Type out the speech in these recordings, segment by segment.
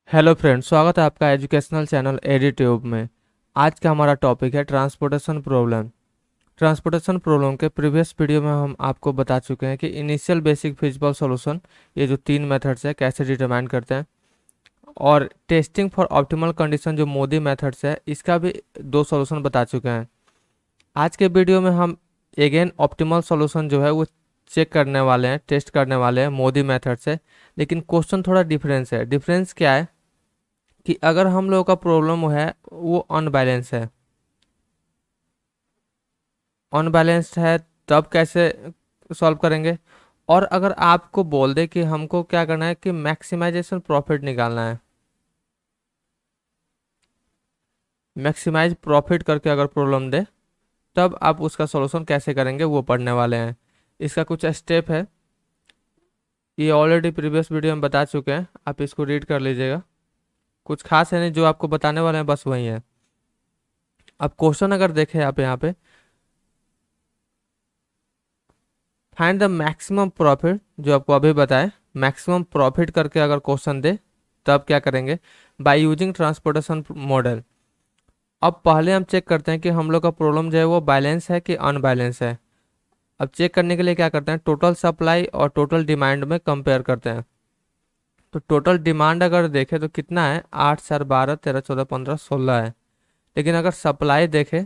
Hello friend, स्वागत है आपका एजुकेशनल चैनल एडीट्यूब में। आज का हमारा टॉपिक है ट्रांसपोर्टेशन प्रॉब्लम। ट्रांसपोर्टेशन प्रॉब्लम के प्रीवियस वीडियो में हम आपको बता चुके हैं कि इनिशियल बेसिक फिजिबल सॉल्यूशन, ये जो तीन मेथड्स है, कैसे डिटरमाइन करते हैं। और टेस्टिंग फॉर ऑप्टिमल कंडीशन, जो मोदी मेथड्स है, इसका भी दो सॉल्यूशन बता चुके हैं। आज के वीडियो में हम अगेन ऑप्टिमल सॉल्यूशन जो है वो चेक करने वाले हैं, टेस्ट करने वाले हैं मोदी मेथड से। लेकिन क्वेश्चन थोड़ा डिफरेंस है। डिफरेंस क्या है कि अगर हम लोगों का प्रॉब्लम है वो अनबैलेंस है, अनबैलेंस्ड है, तब कैसे सॉल्व करेंगे। और अगर आपको बोल दे कि हमको क्या करना है कि मैक्सिमाइजेशन प्रॉफिट निकालना है, मैक्सिमाइज प्रॉफिट करके अगर प्रॉब्लम दे, तब आप उसका सॉल्यूशन कैसे करेंगे वो पढ़ने वाले हैं। इसका कुछ स्टेप है, ये ऑलरेडी प्रीवियस वीडियो में बता चुके हैं, आप इसको रीड कर लीजिएगा। कुछ खास है नहीं, जो आपको बताने वाले हैं बस वही है। अब क्वेश्चन अगर देखें आप यहाँ पे, फाइंड द मैक्सिमम प्रॉफिट, जो आपको अभी बताए, मैक्सिमम प्रॉफिट करके अगर क्वेश्चन दे तब क्या करेंगे, बाय यूजिंग ट्रांसपोर्टेशन मॉडल। अब पहले हम चेक करते हैं कि हम लोग का प्रॉब्लम जो है वो बैलेंस है कि अनबैलेंस है। अब चेक करने के लिए क्या करते हैं, टोटल सप्लाई और टोटल डिमांड में कंपेयर करते हैं। तो टोटल डिमांड अगर देखें तो कितना है, 8 4 12 13 14 15 16 है। लेकिन अगर सप्लाई देखें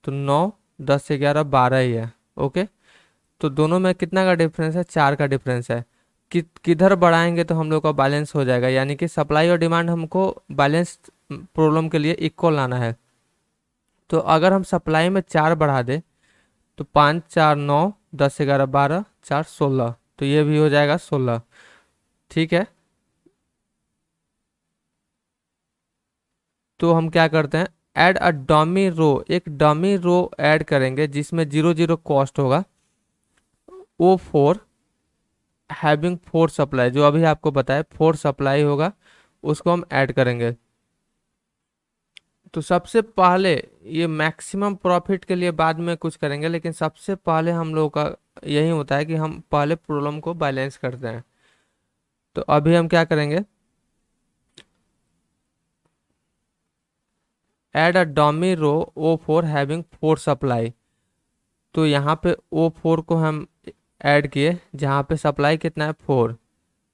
तो 9 10 11 12 ही है। ओके, तो दोनों में कितना का डिफरेंस है, 4 का डिफरेंस है। किधर बढ़ाएंगे तो हम लोग का बैलेंस हो जाएगा, यानी कि सप्लाई और डिमांड हमको बैलेंस प्रॉब्लम के लिए इक्वल लाना है। तो अगर हम सप्लाई में 4 बढ़ा दे तो 5 4 9 10 11 12 4 16, तो ये भी हो जाएगा 16। ठीक है, तो हम क्या करते हैं, ऐड अ डमी रो, एक डमी रो ऐड करेंगे जिसमें 0 0 कॉस्ट होगा। O4 हैविंग 4 सप्लाई, जो अभी आपको बताया 4 सप्लाई होगा, उसको हम ऐड करेंगे। तो सबसे पहले, ये मैक्सिमम प्रॉफिट के लिए बाद में कुछ करेंगे, लेकिन सबसे पहले हम लोग का यही होता है कि हम पहले प्रॉब्लम को बैलेंस करते हैं। तो अभी हम क्या करेंगे, add a dummy row O4 having 4 supply. तो यहाँ पे O4 को हम ऐड किए, जहाँ पे सप्लाई कितना है 4,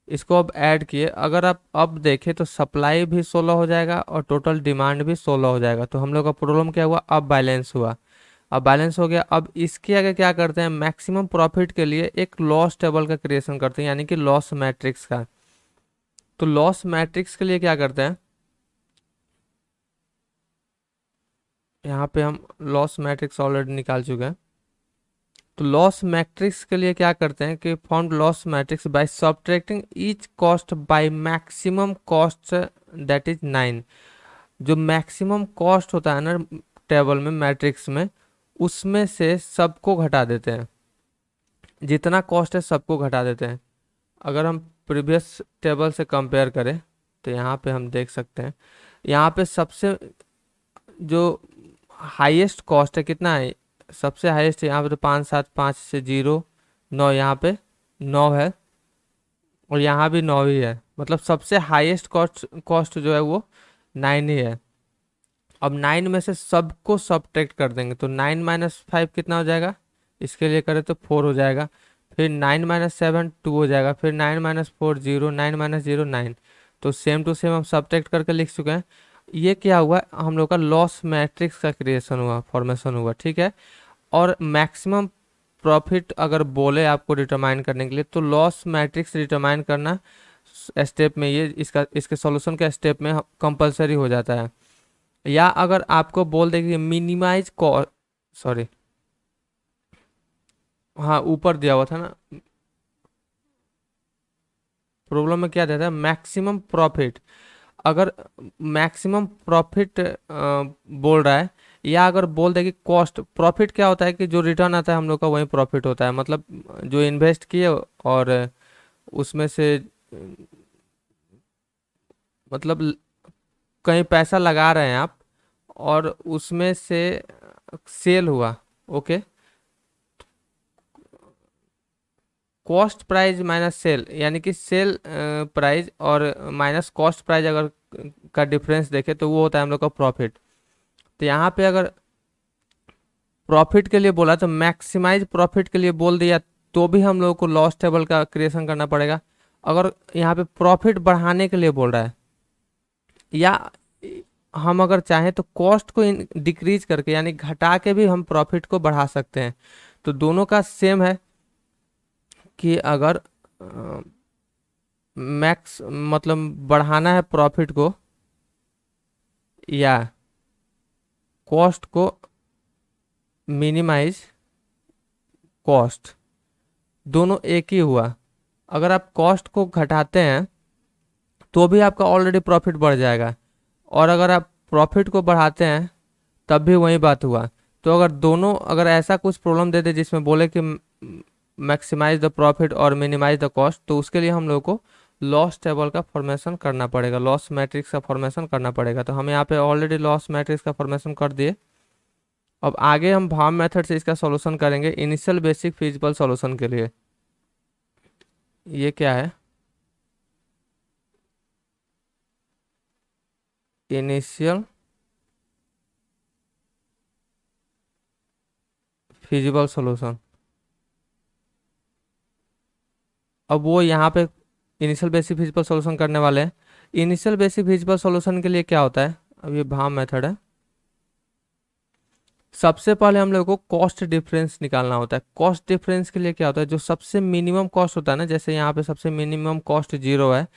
इसको अब ऐड किए। अगर आप अब देखें तो सप्लाई भी 16 हो जाएगा और टोटल डिमांड भी 16 हो जाएगा। तो हम लोग का प्रॉब्लम क्या हुआ, अब बैलेंस हुआ। अब बैलेंस हो गया। अब इसके आगे क्या करते हैं, मैक्सिमम प्रॉफिट के लिए एक लॉस टेबल का क्रिएशन करते हैं, यानी कि लॉस मैट्रिक्स का। तो लॉस मैट्रिक्स के लिए क्या करते हैं, यहाँ पे हम लॉस मैट्रिक्स ऑलरेडी निकाल चुके हैं। तो लॉस मैट्रिक्स के लिए क्या करते हैं कि found loss matrix by subtracting each cost by maximum cost, that is 9। जो मैक्सिमम कॉस्ट होता है ना टेबल में, मैट्रिक्स में, उसमें से सबको घटा देते हैं। जितना कॉस्ट है सबको घटा देते हैं। अगर हम प्रीवियस टेबल से कंपेयर करें तो यहाँ पे हम देख सकते हैं, यहाँ पे सबसे जो हाईएस्ट कॉस्ट है कितना है, सबसे हाईएस्ट यहाँ पे तो 5 7 5 से 0 9, यहाँ पे 9 है, और यहाँ भी 9 ही है। मतलब सबसे हाईएस्ट कॉस्ट कॉस्ट जो है वो 9 ही है। अब 9 में से सबको सब्ट्रैक्ट कर देंगे, तो 9 - 5 कितना हो जाएगा, इसके लिए करें तो 4 हो जाएगा। फिर 9 - 7 2 हो जाएगा। फिर 9 - 4 0, 9 - 0 9। तो सेम टू सेम हम सब्ट्रैक्ट करके लिख चुके हैं। ये क्या हुआ, हम लोग का लॉस मैट्रिक्स का क्रिएशन हुआ, फॉर्मेशन हुआ। ठीक है, और मैक्सिमम प्रॉफिट अगर बोले आपको डिटरमाइन करने के लिए, तो लॉस मैट्रिक्स डिटरमाइन करना स्टेप में, ये इसका इसके सॉल्यूशन के स्टेप में कंपलसरी हो जाता है। या अगर आपको बोल दे कि मिनिमाइज कॉस्ट, सॉरी, हाँ ऊपर दिया हुआ था ना, प्रॉब्लम में क्या देता है, मैक्सिमम प्रॉफिट। अगर मैक्सिमम प्रॉफिट बोल रहा है, या अगर बोल दे कि कॉस्ट, प्रॉफिट क्या होता है कि जो रिटर्न आता है हम लोग का वही प्रॉफिट होता है। मतलब जो इन्वेस्ट किए और उसमें से मतलब कहीं पैसा लगा रहे हैं आप, और उसमें से सेल हुआ। Okay, cost price minus cell, यानी कि सेल प्राइस और माइनस कॉस्ट प्राइस अगर का डिफरेंस देखे तो वो होता है हम लोग का प्रॉफिट। तो यहाँ पे अगर प्रॉफिट के लिए बोला तो मैक्सिमाइज प्रॉफिट के लिए बोल दिया तो भी हम लोग को लॉस टेबल का क्रिएशन करना पड़ेगा। अगर यहाँ पे प्रॉफिट बढ़ाने के लिए बोल रहा है, या हम अगर चाहें तो कॉस्ट को डिक्रीज करके यानी घटा के भी हम प्रॉफिट को बढ़ा सकते हैं। तो दोनों का सेम है कि अगर मैक्स मतलब बढ़ाना है प्रॉफिट को या कॉस्ट को मिनिमाइज कॉस्ट, दोनों एक ही हुआ। अगर आप कॉस्ट को घटाते हैं तो भी आपका ऑलरेडी प्रॉफिट बढ़ जाएगा, और अगर आप प्रॉफिट को बढ़ाते हैं तब भी वही बात हुआ। तो अगर दोनों अगर ऐसा कुछ प्रॉब्लम दे दे जिसमें बोले कि मैक्सिमाइज द प्रॉफिट और मिनिमाइज द कॉस्ट, तो उसके लिए हम लोग को लॉस टेबल का फॉर्मेशन करना पड़ेगा, लॉस मैट्रिक्स का फॉर्मेशन करना पड़ेगा। तो हम यहाँ पे ऑलरेडी लॉस मैट्रिक्स का फॉर्मेशन कर दिए। अब आगे हम भाम मेथड से इसका सॉल्यूशन करेंगे इनिशियल बेसिक फिजिबल सॉल्यूशन के लिए। ये क्या है? Initial feasible solution. अब वो यहाँ पे इनिशियल बेसिक फिजिबल सॉल्यूशन करने वाले हैं। इनिशियल बेसिक फिजिबल सॉल्यूशन के लिए क्या होता है, अब ये भाम मेथड है। सबसे पहले हम लोग को कॉस्ट डिफरेंस निकालना होता है। कॉस्ट डिफरेंस के लिए क्या होता है, जो सबसे मिनिमम कॉस्ट होता है ना, जैसे यहाँ पे सबसे मिनिमम कॉस्ट 0 है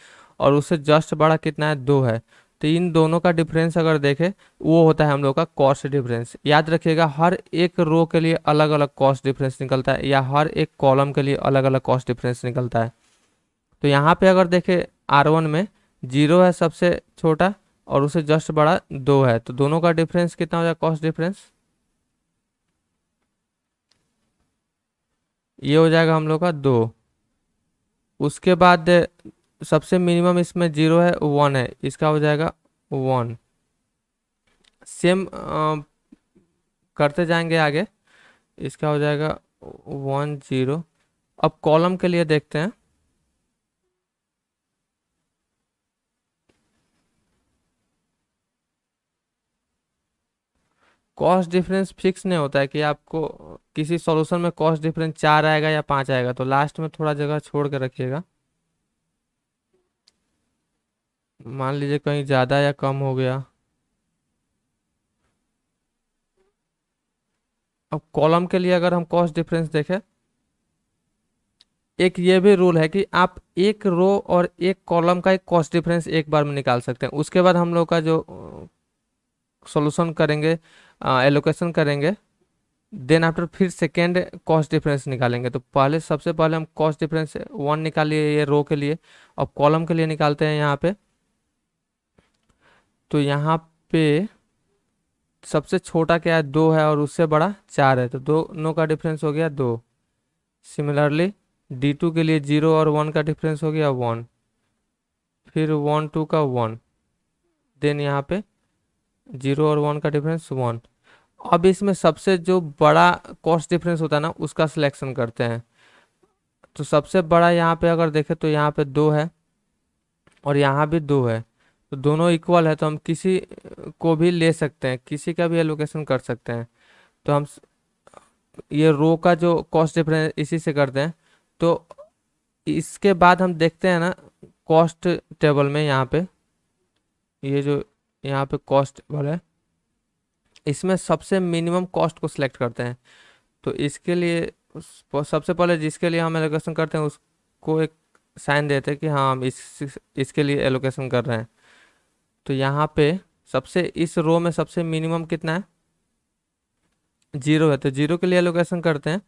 और उससे जस्ट बड़ा कितना है 2 है, तो इन दोनों का डिफरेंस अगर देखें वो होता है हम लोग का कॉस्ट डिफरेंस। याद रखिएगा हर एक रो के लिए अलग अलग कॉस्ट डिफरेंस निकलता है, या हर एक कॉलम के लिए अलग अलग कॉस्ट डिफरेंस निकलता है। तो यहाँ पे अगर देखें R1 में 0 है सबसे छोटा और उससे जस्ट बड़ा 2 है, तो दोनों का डिफरेंस कितना हो जाएगा कॉस्ट डिफरेंस, ये हो जाएगा हम लोग का 2। उसके बाद सबसे मिनिमम इसमें 0 है 1 है, इसका हो जाएगा 1। सेम करते जाएंगे आगे, इसका हो जाएगा 1 0। अब कॉलम के लिए देखते हैं। कॉस्ट डिफरेंस फिक्स नहीं होता है कि आपको किसी सॉल्यूशन में कॉस्ट डिफरेंस 4 आएगा या 5 आएगा, तो लास्ट में थोड़ा जगह छोड़ के रखिएगा। मान लीजिए कहीं ज़्यादा या कम हो गया। अब कॉलम के लिए अगर हम कॉस्ट डिफरेंस देखें, एक ये भी रूल है कि आप एक रो और एक कॉलम का एक कॉस्ट डिफरेंस एक बार में निकाल सकते हैं। उसके बाद हम लोग का जो सॉल्यूशन करेंगे, एलोकेशन करेंगे, देन आफ्टर फिर सेकेंड कॉस्ट डिफरेंस निकालेंगे। तो पहले सबसे पहले हम कॉस्ट डिफरेंस 1 निकालिए ये रो के लिए। अब कॉलम के लिए निकालते हैं यहाँ पे। तो यहाँ पे सबसे छोटा क्या है 2 है और उससे बड़ा 4 है, तो दोनों का डिफरेंस हो गया 2। सिमिलरली D2 के लिए 0 और 1 का डिफरेंस हो गया 1, फिर 1 2 का 1, देन यहाँ पे 0 और 1 का डिफरेंस 1। अब इसमें सबसे जो बड़ा कॉस्ट डिफरेंस होता है ना उसका सिलेक्शन करते हैं। तो सबसे बड़ा यहाँ पे अगर देखें तो यहाँ पे 2 है और यहाँ भी 2 है, तो दोनों इक्वल है, तो हम किसी को भी ले सकते हैं, किसी का भी एलोकेशन कर सकते हैं। तो हम ये रो का जो कॉस्ट डिफरेंस इसी से करते हैं। तो इसके बाद हम देखते हैं ना कॉस्ट टेबल में, यहाँ पे ये जो यहाँ पे कॉस्ट टेबल है इसमें सबसे मिनिमम कॉस्ट को सिलेक्ट करते हैं। तो इसके लिए सबसे पहले जिसके लिए हम एलोकेशन करते हैं उसको एक साइन देते हैं कि हाँ हम इसके लिए एलोकेशन कर रहे हैं। तो यहाँ पे सबसे इस रो में सबसे मिनिमम कितना है 0 है, तो 0 के लिए एलोकेशन करते हैं।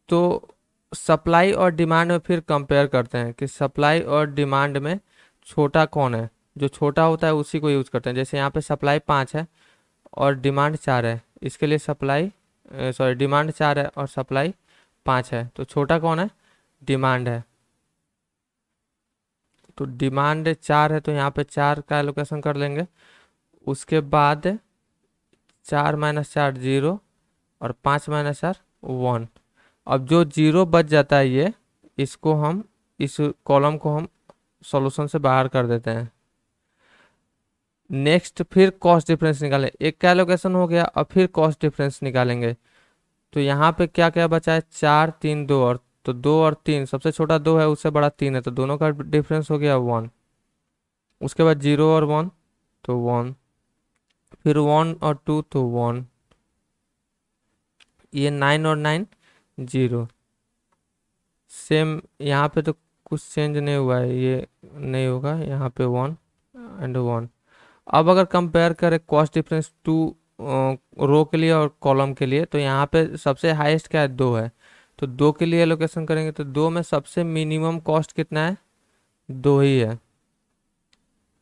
तो सप्लाई और डिमांड में फिर कंपेयर करते हैं कि सप्लाई और डिमांड में छोटा कौन है, जो छोटा होता है उसी को यूज करते हैं। जैसे यहाँ पे सप्लाई 5 है और डिमांड 4 है, इसके लिए सप्लाई सॉरी डिमांड 4 है और सप्लाई 5 है, तो छोटा कौन है डिमांड है। तो डिमांड 4 है तो यहाँ पे 4 का एलोकेशन कर लेंगे। उसके बाद 4 माइनस 4 0 और 5 माइनस 4 1। अब जो 0 बच जाता है ये इसको हम इस कॉलम को हम सॉल्यूशन से बाहर कर देते हैं। नेक्स्ट फिर कॉस्ट डिफरेंस निकालें, एक का एलोकेशन हो गया, अब फिर कॉस्ट डिफरेंस निकालेंगे। तो यहाँ पे क्या क्या बचा है, 4 3 2 और, तो 2 और 3, सबसे छोटा 2 है उससे बड़ा 3 है, तो दोनों का डिफरेंस हो गया 1। उसके बाद 0 और 1 तो 1, फिर 1 और 2 तो 1, ये 9 और 9 0। सेम यहाँ पे तो कुछ चेंज नहीं हुआ है, ये नहीं होगा, यहाँ पे 1 एंड 1। अब अगर कंपेयर करें कॉस्ट डिफरेंस टू रो के लिए और कॉलम के लिए, तो यहाँ पे सबसे हाईएस्ट क्या है, 2 है। तो 2 के लिए एलोकेशन करेंगे तो 2 में सबसे मिनिमम कॉस्ट कितना है, 2 ही है।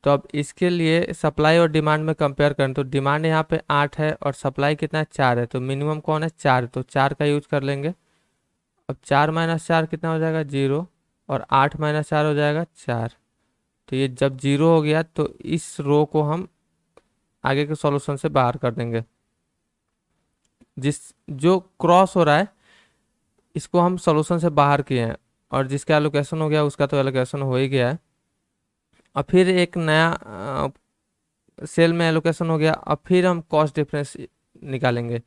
तो अब इसके लिए सप्लाई और डिमांड में कंपेयर करें तो डिमांड यहाँ पे 8 है और सप्लाई कितना है, 4 है, तो मिनिमम कौन है, 4, तो 4 का यूज कर लेंगे। अब 4 माइनस 4 कितना हो जाएगा, 0, और 8 माइनस 4 हो जाएगा 4। तो ये जब 0 हो गया तो इस रो को हम आगे के सॉल्यूशन से बाहर कर देंगे। जिस जो क्रॉस हो रहा है इसको हम सॉल्यूशन से बाहर किए हैं, और जिसका एलोकेशन हो गया उसका तो एलोकेशन हो ही गया है। अब फिर एक नया सेल में एलोकेशन हो गया, अब फिर हम कॉस्ट डिफरेंस निकालेंगे।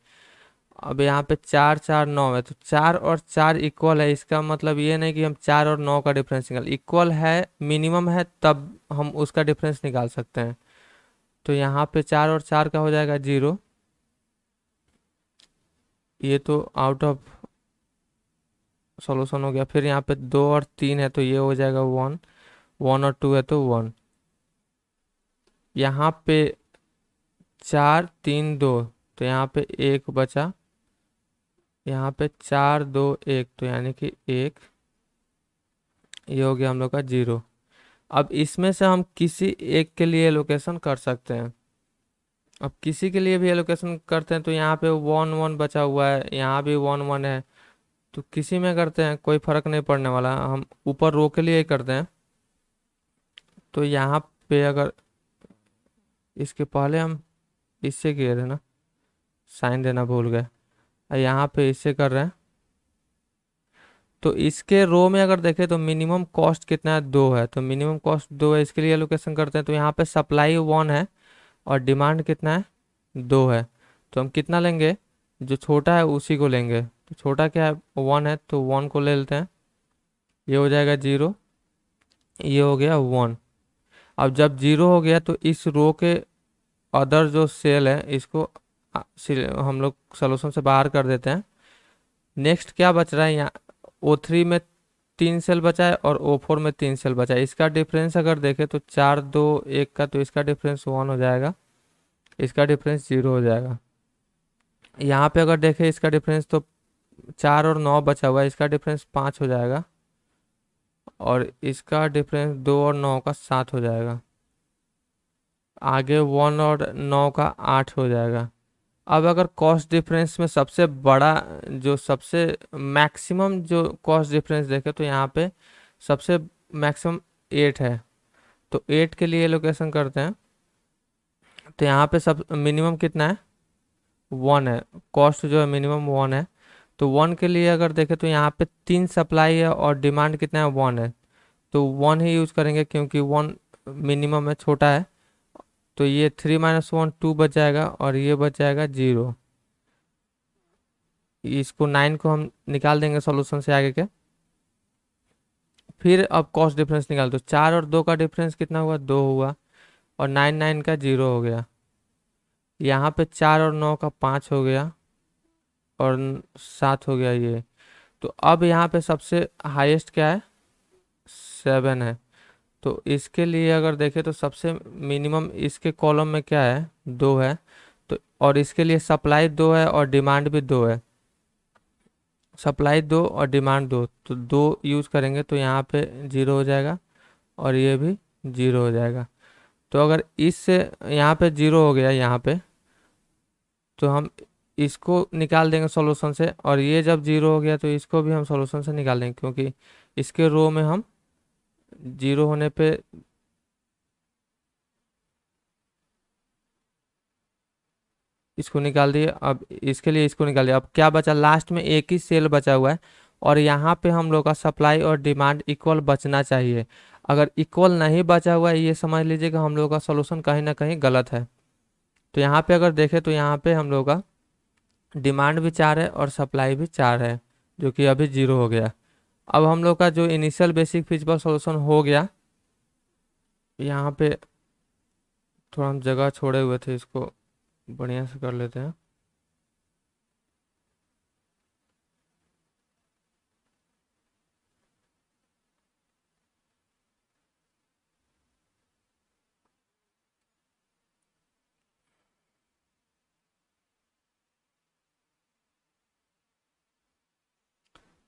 अब यहाँ पे 4 4 9 है, तो 4 और 4 इक्वल है, इसका मतलब ये नहीं कि हम 4 और 9 का डिफरेंस निकाल, इक्वल है मिनिमम है तब हम उसका डिफरेंस निकाल सकते हैं। तो यहाँ पे 4 और 4 का हो जाएगा 0, ये तो आउट ऑफ सॉल्यूशन हो गया। फिर यहाँ पे 2 और 3 है तो ये हो जाएगा 1, 1 और 2 है तो 1। यहाँ पे 4 3 2, तो यहाँ पे 1 बचा, यहाँ पे 4 2 1, तो यानी कि 1, ये हो गया हम लोग का 0। अब इसमें से हम किसी एक के लिए एलोकेशन कर सकते हैं। अब किसी के लिए भी एलोकेशन करते हैं तो यहाँ पे 1 1 बचा हुआ है, यहाँ भी 1 1 है, तो किसी में करते हैं कोई फर्क नहीं पड़ने वाला, हम ऊपर रो के लिए ही करते हैं। तो यहाँ पे अगर इसके पहले हम इससे किए थे ना, साइन देना भूल गए, और यहाँ पे इससे कर रहे हैं। तो इसके रो में अगर देखें तो मिनिमम कॉस्ट कितना है, 2 है, तो मिनिमम कॉस्ट 2 है, इसके लिए एलोकेशन करते हैं। तो यहाँ पे सप्लाई 1 है और डिमांड कितना है, 2 है, तो हम कितना लेंगे, जो छोटा है उसी को लेंगे। तो छोटा क्या है, 1 है, तो 1 को ले लेते हैं, ये हो जाएगा 0, ये हो गया 1। अब जब 0 हो गया तो इस रो के अदर जो सेल है इसको हम लोग सॉल्यूशन से बाहर कर देते हैं। नेक्स्ट क्या बच रहा है, यहाँ O3 में 3 सेल बचा है और O4 में 3 सेल बचा है। इसका डिफरेंस अगर देखें तो 4 2 1 का, तो इसका डिफरेंस 1 हो जाएगा, इसका डिफरेंस 0 हो जाएगा। यहाँ पे अगर देखें इसका डिफरेंस तो 4 और 9 बचा हुआ है, इसका डिफरेंस 5 हो जाएगा, और इसका डिफरेंस 2 और 9 का 7 हो जाएगा। आगे 1 और 9 का 8 हो जाएगा। अब अगर कॉस्ट डिफरेंस में सबसे बड़ा, जो सबसे मैक्सिमम जो कॉस्ट डिफरेंस देखें तो यहाँ पे सबसे मैक्सिमम 8 है, तो 8 के लिए एलोकेशन करते हैं। तो यहाँ पे सब मिनिमम कितना है, 1 है, कॉस्ट जो है मिनिमम 1 है। तो 1 के लिए अगर देखें तो यहाँ पे 3 सप्लाई है और डिमांड कितना है, 1 है, तो 1 ही यूज करेंगे क्योंकि 1 मिनिमम है, छोटा है। तो ये 3 माइनस 1 2 बच जाएगा, और ये बच जाएगा 0। इसको 9 को हम निकाल देंगे सॉल्यूशन से आगे के। फिर अब कॉस्ट डिफरेंस निकाल दो, 4 और 2 का डिफरेंस कितना हुआ, 2 हुआ, और 9 9 का 0 हो गया। यहाँ पे 4 और 9 का 5 हो गया, और 7 हो गया ये। तो अब यहाँ पे सबसे हाईएस्ट क्या है, 7 है। तो इसके लिए अगर देखें तो सबसे मिनिमम इसके कॉलम में क्या है, 2 है, तो और इसके लिए सप्लाई 2 है और डिमांड भी 2 है, सप्लाई 2 और डिमांड 2, तो 2 यूज करेंगे तो यहाँ पे 0 हो जाएगा, और ये भी 0 हो जाएगा। तो अगर इससे यहाँ पे 0 हो गया यहाँ पे, तो हम इसको निकाल देंगे सॉल्यूशन से, और ये जब 0 हो गया तो इसको भी हम सॉल्यूशन से निकाल देंगे, क्योंकि इसके रो में हम 0 होने पे इसको निकाल दिए। अब इसके लिए इसको निकाल दिया, अब क्या बचा, लास्ट में एक ही सेल बचा हुआ है, और यहाँ पे हम लोग का सप्लाई और डिमांड इक्वल बचना चाहिए। अगर इक्वल नहीं बचा हुआ है, ये समझ लीजिए कि हम लोग का सोल्यूशन कहीं ना कहीं गलत है। तो यहाँ पे अगर देखें तो यहाँ पे हम लोग का डिमांड भी 4 है और सप्लाई भी 4 है, जो कि अभी 0 हो गया। अब हम लोग का जो इनिशियल बेसिक फिजिबल सॉल्यूशन हो गया, यहाँ पे थोड़ा हम जगह छोड़े हुए थे, इसको बढ़िया से कर लेते हैं।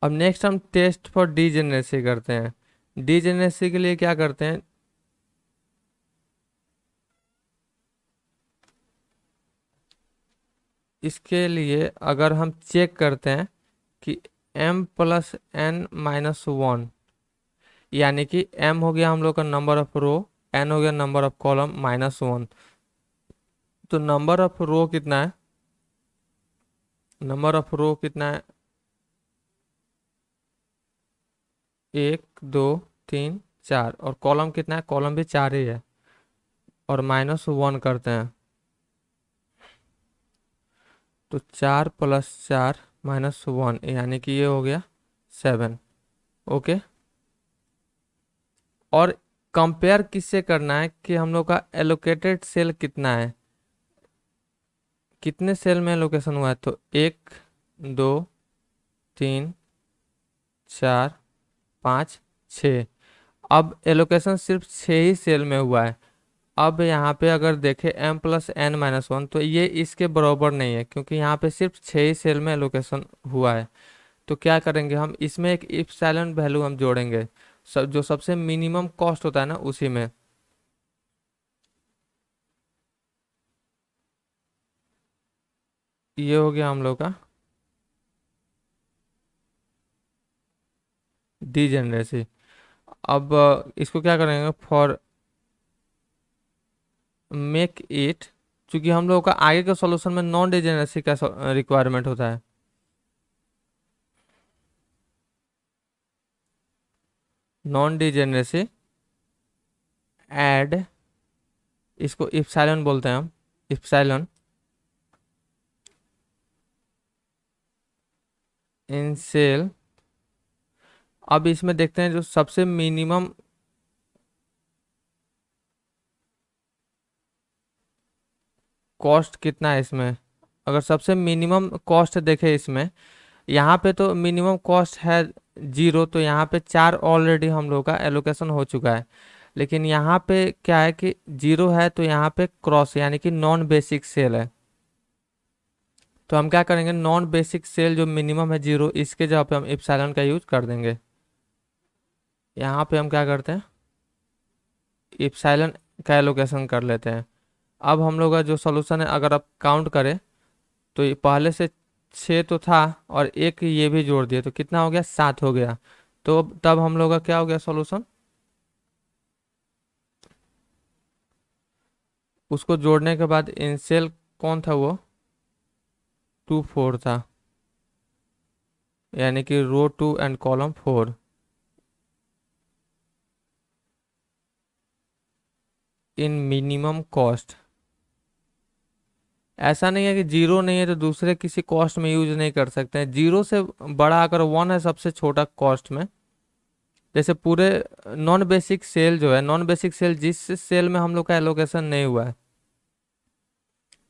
अब नेक्स्ट हम टेस्ट फॉर डीजेनरेसी करते हैं। डीजेनरेसी के लिए क्या करते हैं, इसके लिए अगर हम चेक करते हैं कि m+n-1, यानी कि m हो गया हम लोग का नंबर ऑफ रो, n हो गया नंबर ऑफ कॉलम, -1, तो नंबर ऑफ रो कितना है, नंबर ऑफ रो कितना है, 1 2 3 4, और कॉलम कितना है, कॉलम भी 4 ही है, और -1 करते हैं, तो 4+4 -1, यानी कि ये हो गया 7। ओके। और कंपेयर किससे करना है कि हम लोग का एलोकेटेड सेल कितना है, कितने सेल में लोकेशन हुआ है, तो 1 2 3 4 5 6। अब एलोकेशन सिर्फ 6 ही सेल में हुआ है। अब यहाँ पे अगर देखें m+n-1, तो ये इसके बराबर नहीं है, क्योंकि यहाँ पे सिर्फ 6 ही सेल में एलोकेशन हुआ है। तो क्या करेंगे, हम इसमें एक इप्सिलॉन वैल्यू हम जोड़ेंगे, जो सबसे मिनिमम कॉस्ट होता है ना, उसी में। ये हो गया हम लोग का डीजेनरेसी। अब इसको क्या करेंगे, फॉर मेक इट, क्योंकि हम लोग का आगे के सॉल्यूशन में नॉन डिजेनरेसी का रिक्वायरमेंट होता है। नॉन डिजेनरेसी ऐड, इसको इप्सिलॉन बोलते हैं हम, इप्सिलॉन इन सेल। अब इसमें देखते हैं जो सबसे मिनिमम कॉस्ट कितना है इसमें। अगर सबसे मिनिमम कॉस्ट देखें इसमें, यहाँ पे तो मिनिमम कॉस्ट है 0, तो यहाँ पे 4 ऑलरेडी हम लोग का एलोकेशन हो चुका है। लेकिन यहाँ पे क्या है कि 0 है, तो यहाँ पे क्रॉस यानी कि नॉन बेसिक सेल है। तो हम क्या करेंगे, नॉन बेसिक सेल जो मिनिमम है 0, इसके जगह पे हम इप्सिलॉन का यूज कर देंगे। यहाँ पे हम क्या करते हैं, इप्सिलॉन का एलोकेशन कर लेते हैं। अब हम लोग का जो सोल्यूशन है, अगर आप काउंट करें, तो ये पहले से 6 तो था, और एक ये भी जोड़ दिए, तो कितना हो गया, 7 हो गया। तो तब हम लोग का क्या हो गया सॉल्यूशन, उसको जोड़ने के बाद इनसेल कौन था, वो 2 4 था, यानी कि रो 2 and column 4 in minimum cost. ऐसा नहीं है कि 0 नहीं है तो दूसरे किसी कॉस्ट में यूज नहीं कर सकते हैं, 0 से बड़ा अगर 1 है सबसे छोटा कॉस्ट में। जैसे पूरे नॉन बेसिक सेल जो है, नॉन बेसिक सेल जिस सेल में हम लोग का एलोकेशन नहीं हुआ है,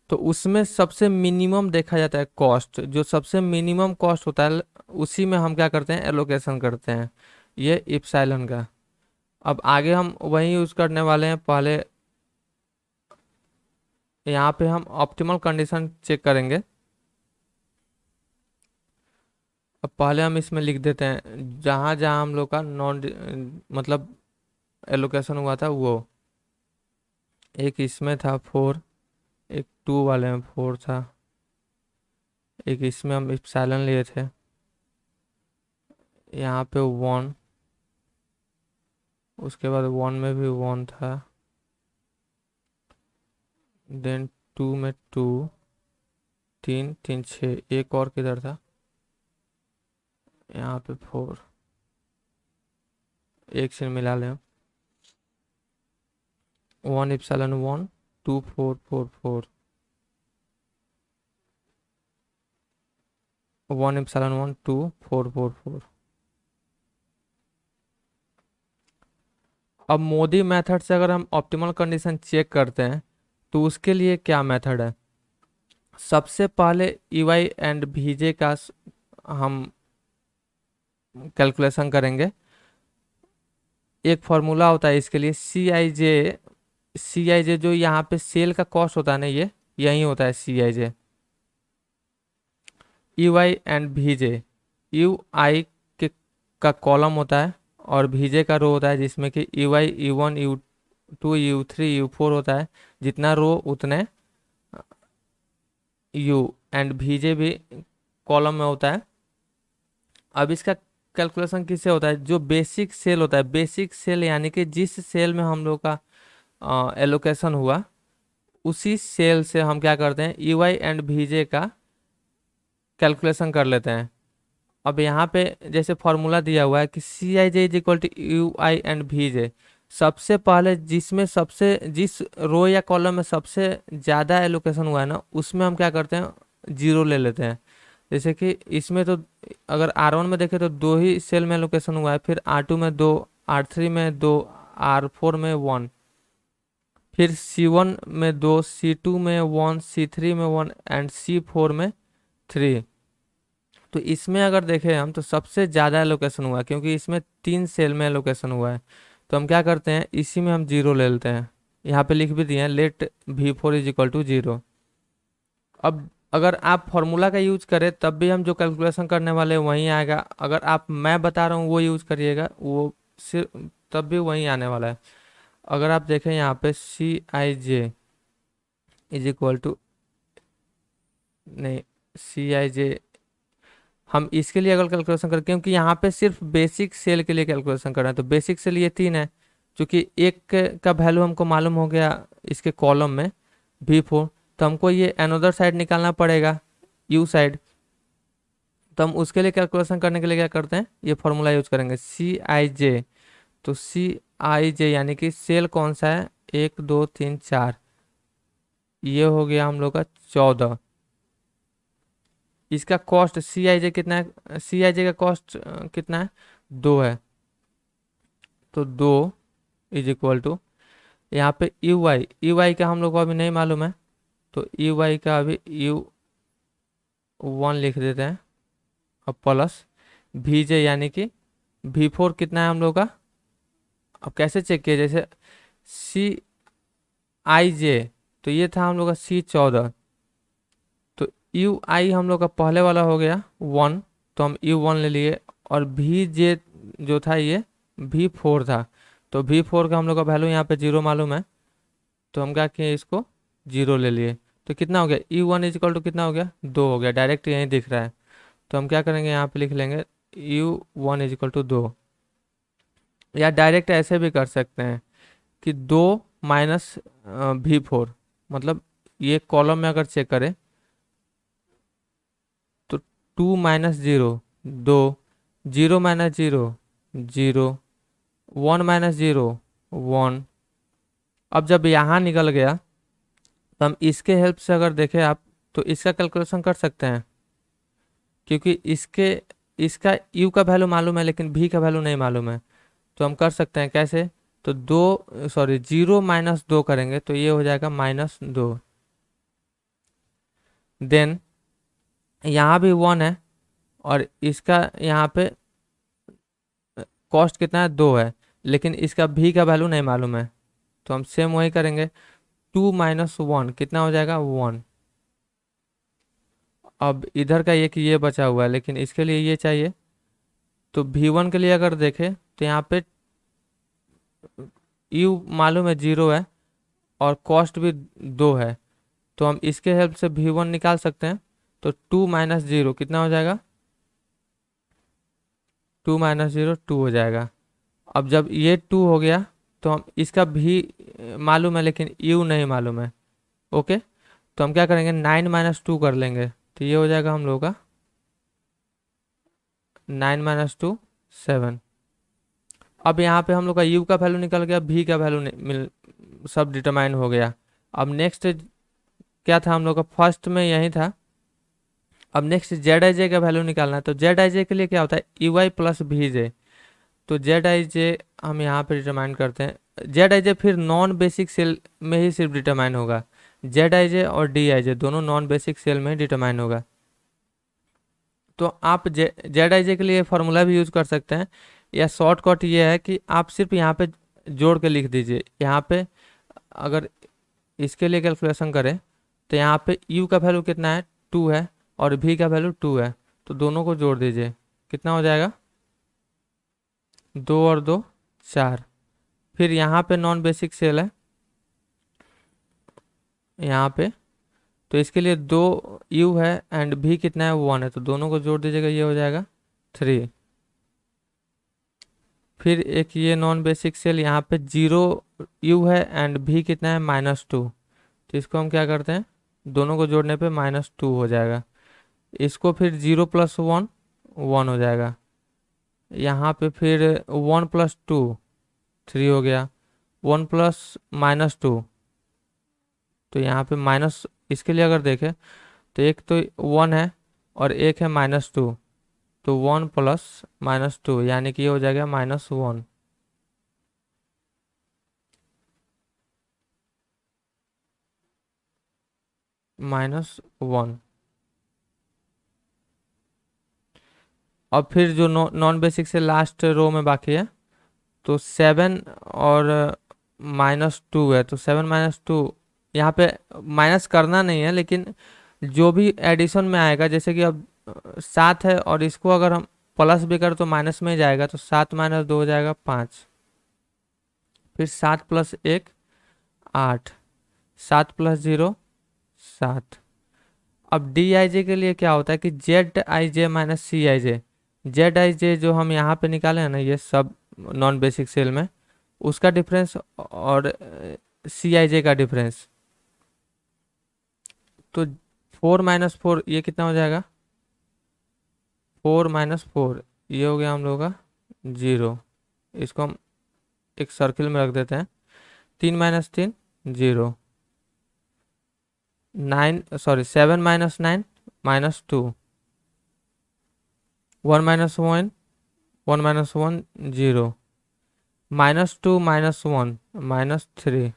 तो उसमें सबसे मिनिमम देखा जाता है कॉस्ट, जो सबसे मिनिमम कॉस्ट होता है उसी में हम क्या करते हैं, एलोकेशन करते हैं, ये इप्सिलॉन का। अब आगे हम वही यूज करने वाले हैं। पहले यहाँ पे हम ऑप्टिमल कंडीशन चेक करेंगे। अब पहले हम इसमें लिख देते हैं जहाँ जहाँ हम लोग का नॉन मतलब एलोकेशन हुआ था वो, एक इसमें था 4, एक 2 वाले में 4 था, एक इसमें हम इप्सिलॉन लिए थे, यहाँ पे 1, उसके बाद 1 में भी 1 था, देन 2 में 2, 3 3 6, एक और किधर था, यहाँ पे 4 एक से मिला लें 1 इप्सिलॉन 1 2 4 4 4 1 इप्सिलॉन 1 2 4 4 4। अब मोदी मेथड से अगर हम ऑप्टिमल कंडीशन चेक करते हैं तो उसके लिए क्या मेथड है। सबसे पहले EY एंड VJ का हम कैलकुलेशन करेंगे। एक फॉर्मूला होता है इसके लिए सी आई जे जो यहाँ पे सेल का कॉस्ट होता है ना, ये यही होता है CIJ। EY and VJ, UI के का कॉलम होता है और VJ का रो होता है, जिसमें कि EY E1 E2 E3 E4 होता है। जितना रो उतने U एंड VJ भी कॉलम में होता है। अब इसका कैलकुलेशन किससे होता है, जो बेसिक सेल होता है, बेसिक सेल यानी कि जिस सेल में हम लोग का एलोकेशन हुआ उसी सेल से हम क्या करते हैं EY एंड VJ का कैलकुलेशन कर लेते हैं। अब यहाँ पे जैसे फॉर्मूला दिया हुआ है कि CIJ is equal to UI and VJ। सबसे पहले जिस रो या कॉलम में सबसे ज़्यादा एलोकेशन हुआ है ना, उसमें हम क्या करते हैं 0 ले लेते हैं। जैसे कि इसमें तो अगर R1 में देखें तो 2 ही सेल में एलोकेशन हुआ है, फिर R2 में 2, R3 में 2, R4 में 1, फिर C1 में 2, C2 में 1, C3 में 1 एंड C4 में 3। तो इसमें अगर देखें हम तो सबसे ज़्यादा एलोकेशन हुआ है, क्योंकि इसमें 3 सेल में एलोकेशन हुआ है। तो हम क्या करते हैं इसी में हम 0 ले लेते हैं। यहाँ पे लिख भी दिए हैं late V4 is equal to 0। अब अगर आप फॉर्मूला का यूज करें तब भी हम जो कैलकुलेशन करने वाले हैं वहीं आएगा। अगर आप मैं बता रहा हूँ वो यूज करिएगा, वो सिर्फ तब भी वहीं आने वाला है। अगर आप देखें यहाँ पे CIJ इज इक्वल टू, नहीं CIJ हम इसके लिए अगर कैलकुलेशन करें, क्योंकि यहाँ पे सिर्फ बेसिक सेल के लिए कैलकुलेशन कर रहे हैं, तो बेसिक सेल ये 3 है। क्योंकि एक का वैल्यू हमको मालूम हो गया इसके कॉलम में V4, तो हमको ये अनदर साइड निकालना पड़ेगा U साइड। तो हम उसके लिए कैलकुलेशन करने के लिए क्या करते हैं, ये फॉर्मूला यूज करेंगे CIJ। तो CIJ यानी कि सेल कौन सा है 1 2 3 4, ये हो गया हम लोग का 14। इसका कॉस्ट CIJ कितना है, CIJ का कॉस्ट कितना है 2 है। तो 2 इज इक्वल टू यहाँ पे EY का हम लोग को अभी नहीं मालूम है, तो EY का अभी U1 लिख देते हैं अब प्लस VJ यानी कि V4 कितना है हम लोग का। अब कैसे चेक किया, जैसे CIJ तो ये था हम लोग का C14, तो UI हम लोग का पहले वाला हो गया 1, तो हम U1 ले लिए। और VJ जो था ये V4 था, तो V4 का हम लोग का वैल्यू यहाँ पे 0 मालूम है, तो हम क्या किए इसको 0 ले लिए। तो कितना हो गया U1 इज इक्वल टू कितना हो गया 2 हो गया, डायरेक्ट यहीं दिख रहा है। तो हम क्या करेंगे यहाँ पे लिख लेंगे U1 इज इक्वल टू 2, या डायरेक्ट ऐसे भी कर सकते हैं कि 2 माइनस V4, मतलब ये कॉलम में अगर चेक करें तो 2 माइनस 0 2, 0 माइनस 0 0, 1 माइनस 0 1। अब जब यहाँ निकल गया तो हम इसके हेल्प से अगर देखें आप तो इसका कैलकुलेशन कर सकते हैं, क्योंकि इसका U का वैल्यू मालूम है लेकिन V का वैल्यू नहीं मालूम है। तो हम कर सकते हैं कैसे, तो 0 माइनस 2 करेंगे तो ये हो जाएगा -2। देन यहाँ भी 1 है और इसका यहाँ पे कॉस्ट कितना है 2 है, लेकिन इसका V का वैल्यू नहीं मालूम है, तो हम सेम वही करेंगे 2 माइनस 1 कितना हो जाएगा 1। अब इधर का एक ये बचा हुआ है लेकिन इसके लिए ये चाहिए, तो V1 के लिए अगर देखें तो यहाँ पे U मालूम है 0 है और कॉस्ट भी 2 है, तो हम इसके हेल्प से V1 निकाल सकते हैं। तो 2 माइनस 0 कितना हो जाएगा 2 माइनस 0 2 हो जाएगा। अब जब ये 2 हो गया तो हम इसका भी मालूम है लेकिन U नहीं मालूम है। ओके, तो हम क्या करेंगे 9 माइनस 2 कर लेंगे, तो ये हो जाएगा हम लोग का 9 माइनस 2 7। अब यहाँ पे हम लोग का u का वैल्यू निकल गया, v का वैल्यू मिल सब डिटरमाइन हो गया। अब नेक्स्ट क्या था हम लोग का, फर्स्ट में यही था। अब नेक्स्ट जेड आई जे का वैल्यू निकालना है। तो जेड आई जे के लिए क्या होता है, ई वाई प्लस वी जे। तो जेड आई जे हम यहाँ पे डिटरमाइन करते हैं। जेड आई जे फिर नॉन बेसिक सेल में ही सिर्फ डिटरमाइन होगा। जेड आई जे और डी आई जे दोनों नॉन बेसिक सेल में ही डिटरमाइन होगा। तो आप जेड आई जे के लिए फार्मूला भी यूज कर सकते हैं, या शॉर्टकट ये है कि आप सिर्फ यहाँ पे जोड़ के लिख दीजिए। यहाँ पे अगर इसके लिए कैलकुलेशन करें तो यहाँ पे u का वैल्यू कितना है, 2 है, और v का वैल्यू 2 है। तो दोनों को जोड़ दीजिए, कितना हो जाएगा, 2 और 2 4। फिर यहाँ पे नॉन बेसिक सेल है यहाँ पे, तो इसके लिए 2 u है एंड v कितना है, 1 है। तो दोनों को जोड़ दीजिएगा, ये हो जाएगा 3। फिर एक ये नॉन बेसिक सेल यहाँ पे 0 u है एंड v कितना है, -2। तो इसको हम क्या करते हैं, दोनों को जोड़ने पे -2 हो जाएगा। इसको फिर 0 + 1 1 हो जाएगा। यहाँ पे फिर 1 + 2 3 हो गया, 1 प्लस -2। तो यहाँ पे माइनस, इसके लिए अगर देखें तो एक तो 1 है और एक है -2। तो 1 + -2 यानी कि ये हो जाएगा -1। -1। अब फिर जो नॉन बेसिक से लास्ट रो में बाकी है, तो 7 और -2 है। तो 7 -2 यहाँ पे माइनस करना नहीं है, लेकिन जो भी एडिशन में आएगा, जैसे कि अब 7 है और इसको अगर हम प्लस भी कर तो माइनस में ही जाएगा। तो 7 - 2 हो जाएगा 5। फिर 7 + 1 8, 7 + 0 7। अब डी आई जे के लिए क्या होता है कि Z I J minus C I J. Z I J जो हम यहाँ पे निकाले हैं ना, ये सब नॉन बेसिक सेल में, उसका डिफरेंस और सी आई जे का डिफरेंस। तो 4 - 4 ये कितना हो जाएगा, 4 - 4 ये हो गया हम लोग का 0। इसको हम एक सर्किल में रख देते हैं। 3 - 3 0, 9 सॉरी 7 - 9 -2, 1 - 1 1 - 1 0, -2 - 1 -3,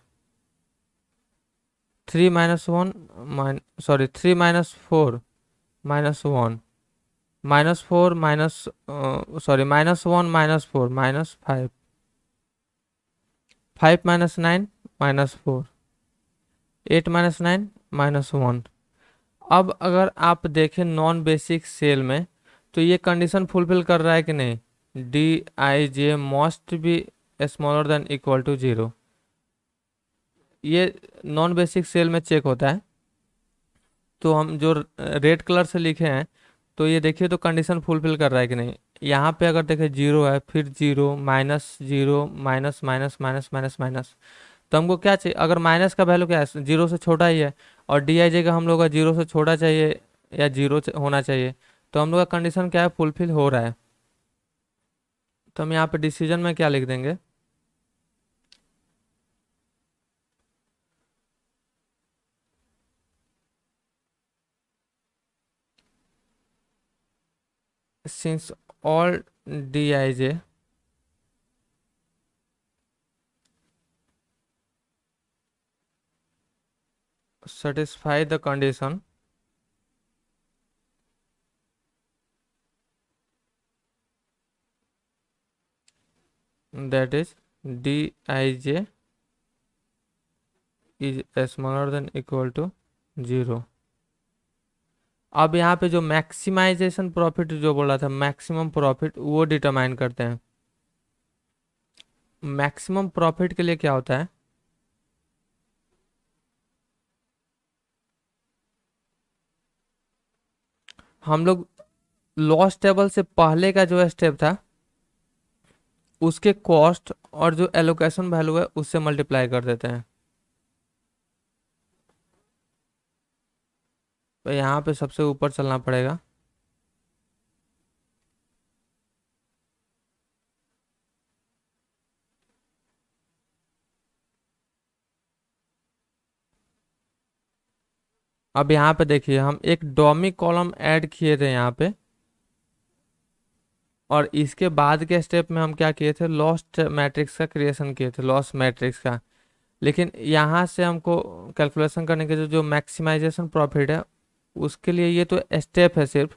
3 - 1 सॉरी 3 - 4 -1, -4 सॉरी -1 -4 -5, 5 - 9 -4, 8 - 9 -1। अब अगर आप देखें नॉन बेसिक सेल में, तो ये कंडीशन फुलफिल कर रहा है कि नहीं, D I J must be smaller than equal to 0। ये नॉन बेसिक सेल में चेक होता है। तो हम जो रेड कलर से लिखे हैं, तो ये देखिए तो कंडीशन फुलफिल कर रहा है कि नहीं। यहाँ पे अगर देखें 0 है, फिर 0 -0 minus minus minus minus minus. तो हमको क्या चाहिए, अगर माइनस का वैल्यू क्या है, 0 से छोटा ही है, और डी आई जे का हम लोग का 0 से छोटा चाहिए या 0 होना चाहिए। तो हम लोग का कंडीशन क्या है, फुलफिल हो रहा है। तो हम यहाँ पे डिसीजन में क्या लिख देंगे, since all dij satisfy the condition that is dij is smaller than equal to 0। अब यहाँ पे जो मैक्सिमाइजेशन प्रॉफिट जो बोला था, मैक्सिमम प्रॉफिट, वो डिटरमाइन करते हैं। मैक्सिमम प्रॉफिट के लिए क्या होता है, हम लोग लॉस टेबल से पहले का जो स्टेप था, उसके कॉस्ट और जो एलोकेशन वैल्यू है उससे मल्टीप्लाई कर देते हैं। तो यहाँ पे सबसे ऊपर चलना पड़ेगा। अब यहाँ पे देखिए हम एक डॉमी कॉलम ऐड किए थे यहाँ पे, और इसके बाद के स्टेप में हम क्या किए थे, लॉस्ट मैट्रिक्स का क्रिएशन किए थे, लॉस मैट्रिक्स का। लेकिन यहाँ से हमको कैलकुलेशन करने के जो मैक्सिमाइजेशन प्रॉफिट है उसके लिए ये तो स्टेप है सिर्फ,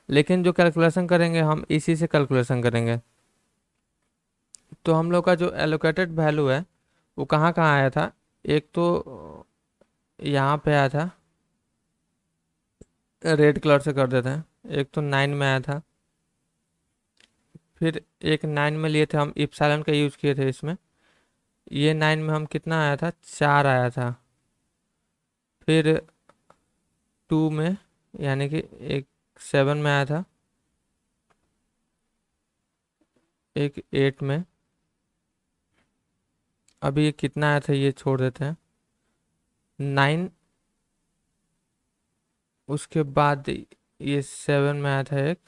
लेकिन जो कैलकुलेशन करेंगे हम इसी से कैलकुलेशन करेंगे। तो हम लोग का जो एलोकेटेड वैल्यू है वो कहाँ कहाँ आया था, एक तो यहाँ पे आया था, रेड कलर से कर देते हैं, एक तो 9 में आया था, फिर एक 9 में लिए थे हम इप्सिलॉन का यूज किए थे इसमें, ये 9 में हम कितना आया था, 4 आया था। फिर 2 में यानी कि एक 7 में आया था, एक 8 में, अभी ये कितना आया था ये छोड़ देते हैं, 9, उसके बाद ये 7 में आया था एक,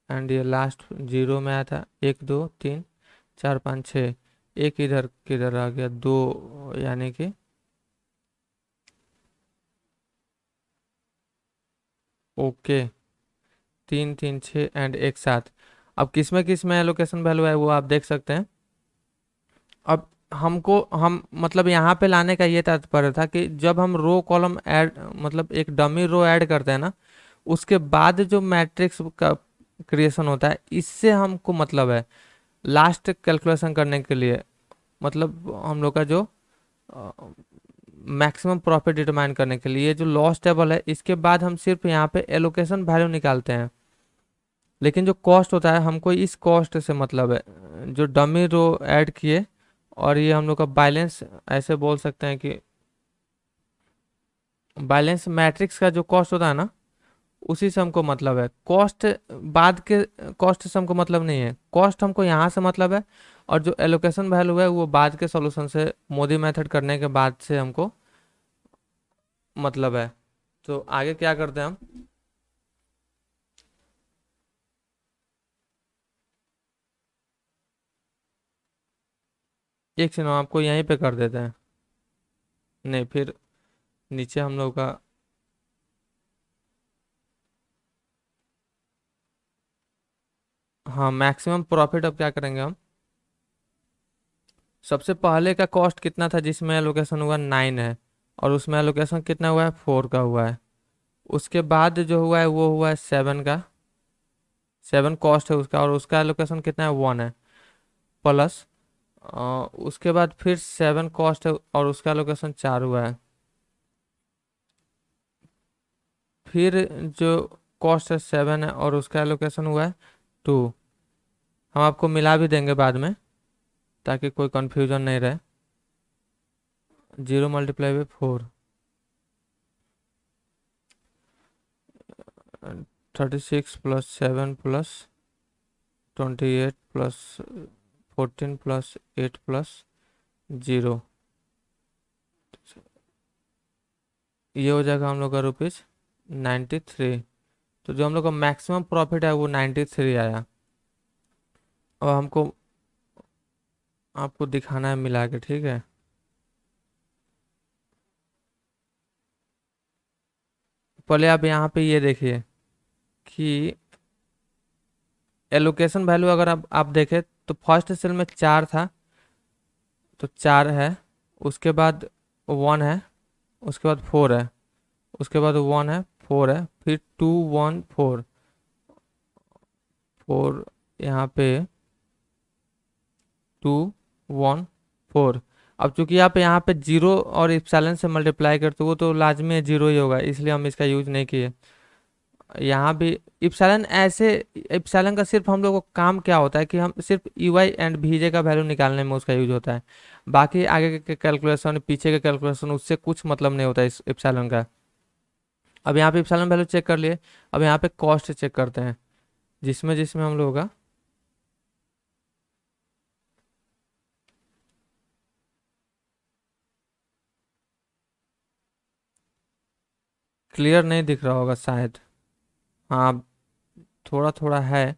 एंड ये लास्ट 0 में आया था, 1 2 3 4 5 6, एक इधर किधर आ गया, 2, यानी कि ओके 3 3 6 एंड एक साथ। अब किस में एलोकेशन वैल्यू है वो आप देख सकते हैं। अब हमको हम मतलब यहाँ पे लाने का ये तात्पर्य था कि जब हम रो कॉलम ऐड मतलब एक डमी रो ऐड करते हैं ना, उसके बाद जो मैट्रिक्स का क्रिएशन होता है इससे हमको मतलब है लास्ट कैलकुलेशन करने के लिए, मतलब हम लोग का जो मैक्सिमम प्रॉफिट डिटरमाइन करने के लिए जो लॉस टेबल है इसके बाद हम सिर्फ यहाँ पे एलोकेशन वैल्यू निकालते हैं। लेकिन जो कॉस्ट होता है हमको इस कॉस्ट से मतलब है जो डमी रो ऐड किए, और ये हम लोग का बैलेंस, ऐसे बोल सकते हैं कि बैलेंस मैट्रिक्स का जो कॉस्ट होता है ना उसी से हमको मतलब है, कॉस्ट बाद के कॉस्ट से हमको मतलब नहीं है, कॉस्ट हमको यहाँ से मतलब है, और जो एलोकेशन वैल्यू है वो बाद के सॉल्यूशन से मोदी मेथड करने के बाद से हमको मतलब है। तो आगे क्या करते हैं हम, एक चीज हम आपको यहीं पे कर देते हैं, नहीं फिर नीचे हम लोग का, हाँ मैक्सिमम प्रॉफिट अब क्या करेंगे हम, सबसे पहले का कॉस्ट कितना था जिसमें एलोकेशन हुआ 9 है, और उसमें एलोकेशन कितना हुआ है 4 का हुआ है, उसके बाद जो हुआ है वो हुआ है 7 का, 7 कॉस्ट है उसका, और उसका एलोकेशन कितना है 1 है, प्लस उसके बाद फिर 7 कॉस्ट है और उसका एलोकेशन 4 हुआ है, फिर जो कॉस्ट है 7 है और उसका एलोकेशन हुआ है 2। हम आपको मिला भी देंगे बाद में ताकि कोई कंफ्यूजन नहीं रहे, 0 × 4, 36 + 7 + 28 + 14 + 8 + 0, ये हो जाएगा हम लोग का ₹93। तो जो हम लोग का मैक्सिमम प्रॉफिट है वो 93 आया। और हमको आपको दिखाना है मिला के, ठीक है। पहले आप यहाँ पे ये देखिए कि एलोकेशन वैल्यू अगर आप देखें तो फर्स्ट सेल में 4 था, तो 4 है, उसके बाद 1 है, उसके बाद 4 है, उसके बाद 1 है, 4 है, फिर 2 1 4, 4 यहाँ पे 2 1 4। अब चूंकि आप यहाँ पे 0 और इप्सिलॉन से मल्टीप्लाई करते हो वो तो लाजमी है 0 ही होगा, इसलिए हम इसका यूज नहीं किए। यहाँ भी इप्सिलॉन ऐसे, इप्सिलॉन का सिर्फ हम लोग को काम क्या होता है कि हम सिर्फ ईवाई एंड भीजे का वैल्यू निकालने में उसका यूज होता है, बाकी आगे के कैलकुलेशन पीछे के कैलकुलेशन उससे कुछ मतलब नहीं होता इस इप्सिलॉन का। अब यहाँ पे इप्सिलॉन वैल्यू चेक कर लिए, अब यहाँ पे कॉस्ट चेक करते हैं जिसमें जिसमें हम लोग का क्लियर नहीं दिख रहा होगा शायद, हाँ थोड़ा थोड़ा है।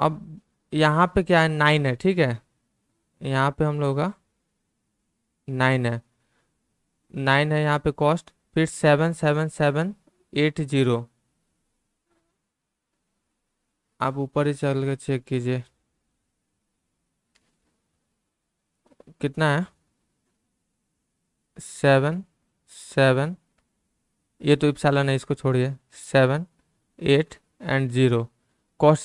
अब यहाँ पे क्या है, 9 है, ठीक है। यहाँ पे हम लोग का 9 है यहाँ पे कॉस्ट, फिर 77780। आप ऊपर ही चल के चेक कीजिए कितना है। 7 7, ये तो इप्साला है, इसको छोड़िए। 7 8 एंड 0, कॉस्ट